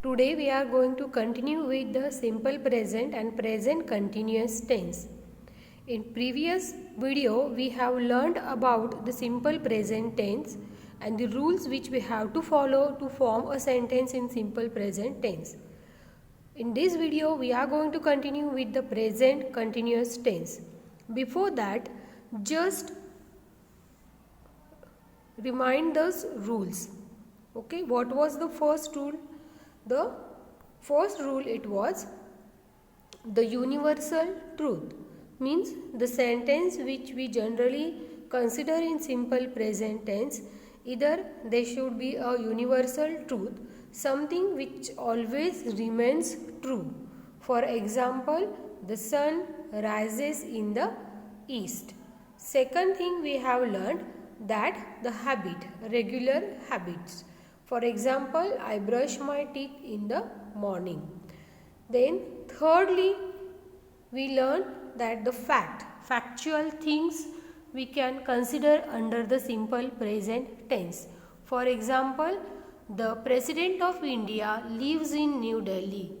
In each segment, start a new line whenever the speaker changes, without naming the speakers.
Today we are going to continue with the simple present and present continuous tense. In previous video we have learned about the simple present tense and the rules which we have to follow to form a sentence in simple present tense. In this video we are going to continue with the present continuous tense. Before that, just remind those rules. Okay, what was the first rule? The first rule, it was the universal truth, means the sentence which we generally consider in simple present tense, either they should be a universal truth, something which always remains true. For example, the sun rises in the east. Second thing we have learned, that the habit, regular habits. For example, I brush my teeth in the morning. Then thirdly, we learn that the factual things we can consider under the simple present tense. For example, the President of India lives in New Delhi.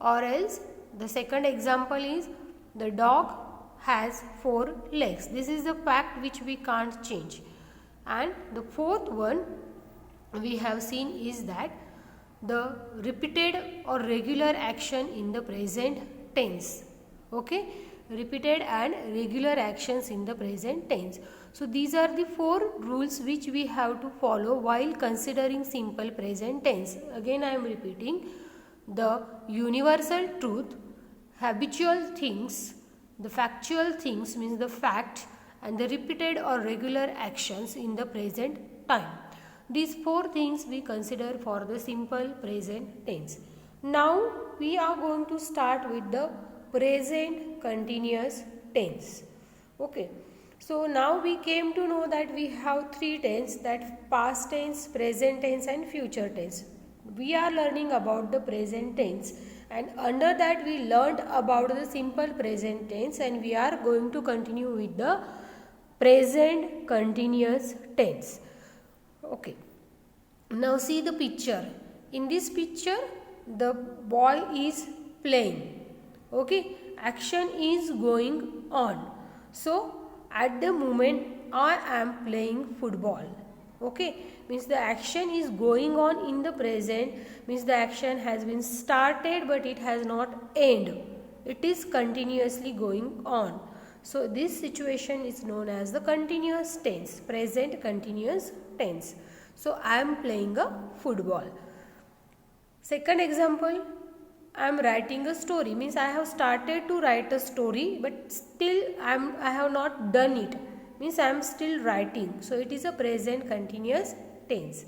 Or else the second example is the dog has 4 legs. This is the fact which we can't change. And the fourth one we have seen is that the repeated or regular action in the present tense. Okay, repeated and regular actions in the present tense. So these are the 4 rules which we have to follow while considering simple present tense. Again I am repeating: the universal truth, habitual things, the factual things means the fact, and the repeated or regular actions in the present time. These 4 things we consider for the simple present tense. Now we are going to start with the present continuous tense. Okay. So now we came to know that we have 3 tense, that past tense, present tense and future tense. We are learning about the present tense, and under that we learned about the simple present tense, and we are going to continue with the present continuous tense. Okay, now see the picture. In this picture the boy is playing. Okay, action is going on. So at the moment I am playing football. Okay, means the action is going on in the present, means the action has been started but it has not ended. It is continuously going on. So this situation is known as the continuous tense, present continuous tense. So I am playing a football. Second example, I am writing a story, means I have started to write a story but still I have not done it, means I am still writing. So it is a present continuous tense.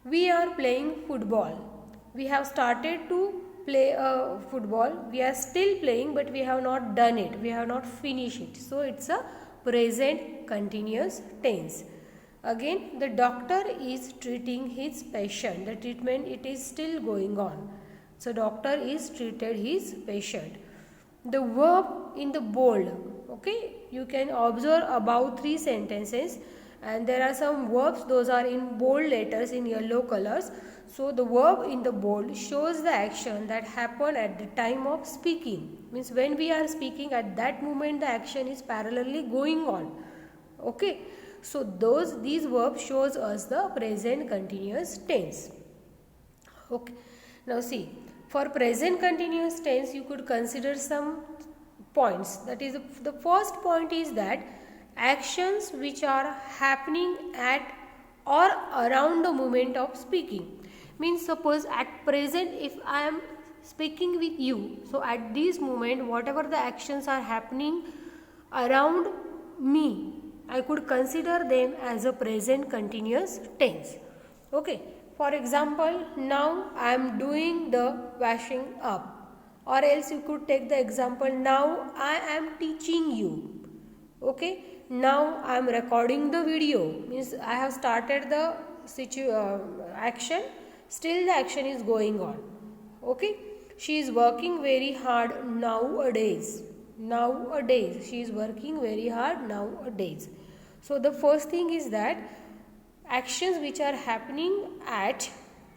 We are playing football. We have started to play football. We are still playing but we have not done it. We have not finished it. So it's a present continuous tense. Again, the doctor is treating his patient. The treatment, it is still going on. So doctor is treated his patient. The verb in the bold. Okay, you can observe about 3 sentences, and there are some verbs, those are in bold letters in yellow colors. So the verb in the bold shows the action that happened at the time of speaking, means when we are speaking, at that moment the action is parallelly going on. Okay, so these verbs shows us the present continuous tense. Okay, now see, for present continuous tense you could consider some points. That is, the first point is that actions which are happening at or around the moment of speaking. Means suppose at present if I am speaking with you, so at this moment whatever the actions are happening around me, I could consider them as a present continuous tense. Okay, for example, now I am doing the washing up. Or else you could take the example, now I am teaching you. Okay, now I am recording the video, means I have started the action, still the action is going on. Okay, she is working very hard nowadays. Nowadays, she is working very hard nowadays. So the first thing is that actions which are happening at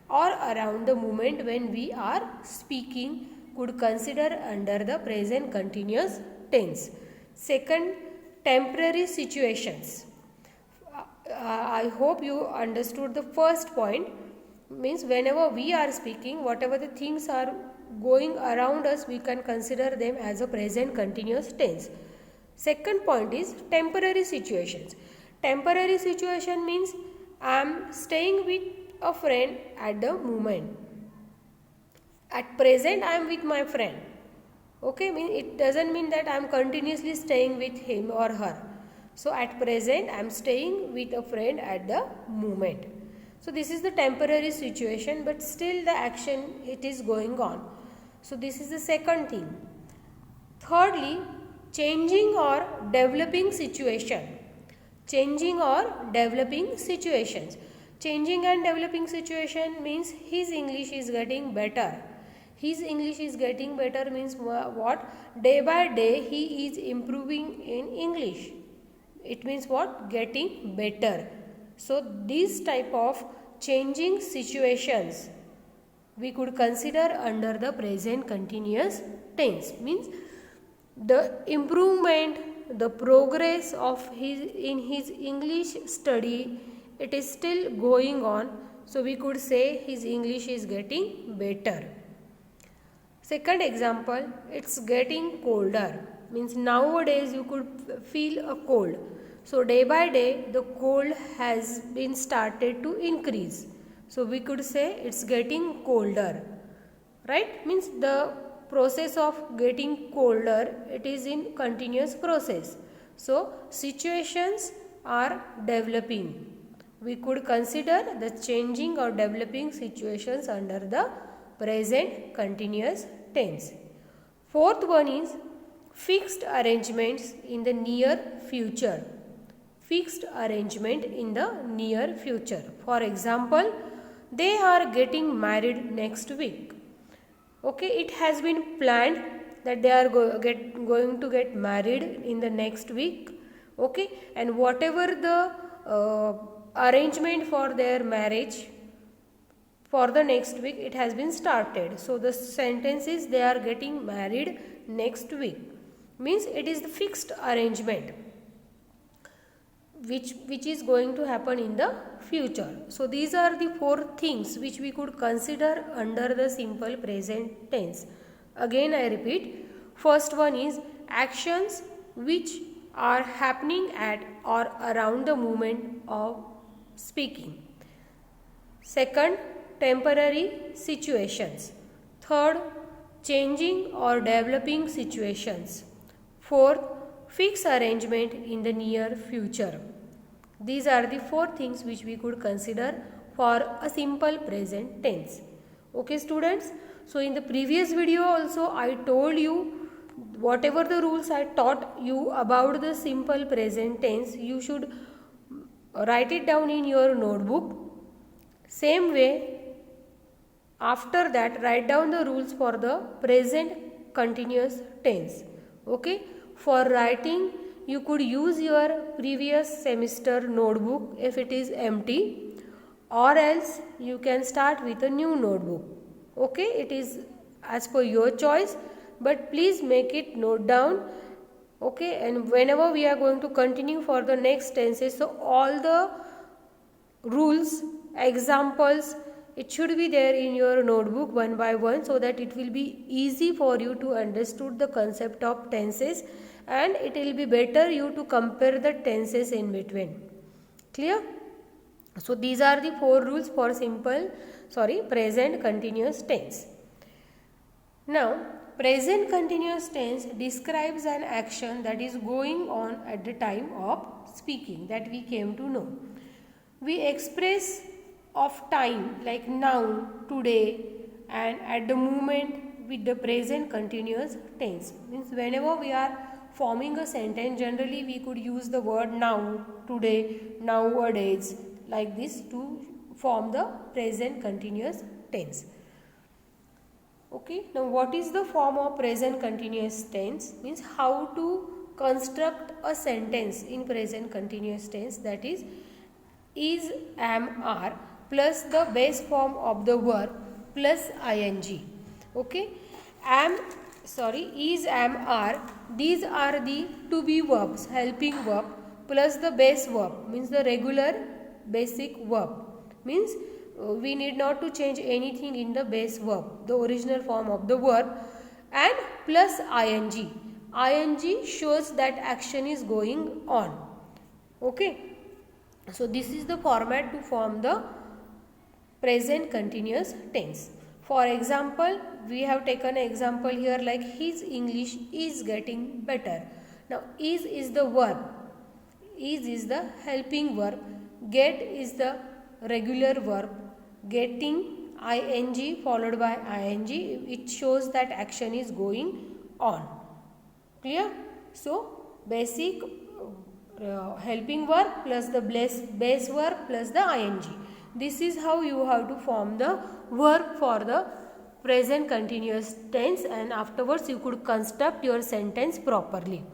or around the moment when we are speaking could consider under the present continuous tense. Second, temporary situations. I hope you understood the first point. Means whenever we are speaking, whatever the things are going around us, we can consider them as a present continuous tense. Second point is temporary situations. Temporary situation means I am staying with a friend at the moment. At present I am with my friend. Okay, it doesn't mean that I am continuously staying with him or her. So at present I am staying with a friend at the moment. So this is the temporary situation, but still the action it is going on. So this is the second thing. Thirdly, changing or developing situation. Changing or developing situations. Changing and developing situation means his English is getting better. His English is getting better means what? Day by day he is improving in English. It means what? Getting better. So these type of changing situations we could consider under the present continuous tense. Means the improvement, the progress of in his English study, it is still going on. So we could say his English is getting better. Second example, it's getting colder. Means nowadays you could feel a cold. So day by day the cold has been started to increase. So we could say it's getting colder. Right? Means the process of getting colder, it is in continuous process. So situations are developing. We could consider the changing or developing situations under the present continuous tense. Fourth one is fixed arrangements in the near future. Fixed arrangement in the near future. For example, they are getting married next week. Okay, it has been planned that they are going to get married in the next week. Okay, and whatever the arrangement for their marriage for the next week, it has been started. So the sentence is they are getting married next week. Means it is the fixed arrangement which is going to happen in the future. So these are the four things which we could consider under the simple present tense. Again I repeat, first one is actions which are happening at or around the moment of speaking. Second, temporary situations. Third, changing or developing situations. Fourth, fixed arrangement in the near future. These are the four things which we could consider for a simple present tense. Okay students, so in the previous video also I told you whatever the rules I taught you about the simple present tense, you should write it down in your notebook. Same way, after that write down the rules for the present continuous tense. Okay, for writing you could use your previous semester notebook if it is empty, or else you can start with a new notebook. Okay, it is as per your choice, but please make it note down. Okay, and whenever we are going to continue for the next tenses, so all the rules, examples, it should be there in your notebook one by one, so that it will be easy for you to understood the concept of tenses, and it will be better you to compare the tenses in between. Clear? So these are the four rules for present continuous tense. Now present continuous tense describes an action that is going on at the time of speaking, that we came to know. We express of time like now, today, and at the moment with the present continuous tense. Means whenever we are forming a sentence, generally we could use the word now, today, nowadays, like this to form the present continuous tense. Okay, now what is the form of present continuous tense? Means how to construct a sentence in present continuous tense, that is, am, are, plus the base form of the verb plus ing. Okay, is, am, are, these are the to be verbs, helping verb plus the base verb means the regular basic verb, means we need not to change anything in the base verb, the original form of the verb, and plus ing. Ing shows that action is going on. Okay, so this is the format to form the present continuous tense. For example, we have taken an example here like his English is getting better. Now is the verb, is the helping verb, get is the regular verb, getting ing followed by ing, it shows that action is going on. Clear? So basic helping verb plus the base verb plus the ing. This is how you have to form the verb for the present continuous tense, and afterwards you could construct your sentence properly.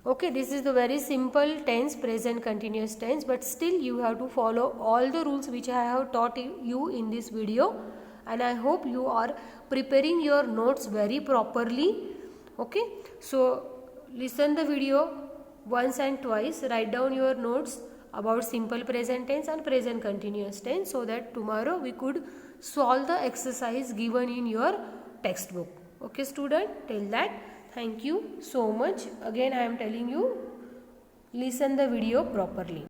Okay, this is the very simple tense, present continuous tense, but still you have to follow all the rules which I have taught you in this video, and I hope you are preparing your notes very properly. Okay, so listen the video once and twice, write down your notes about simple present tense and present continuous tense, so that tomorrow we could solve the exercise given in your textbook. Okay student, till that, thank you so much. Again I am telling you, listen the video properly.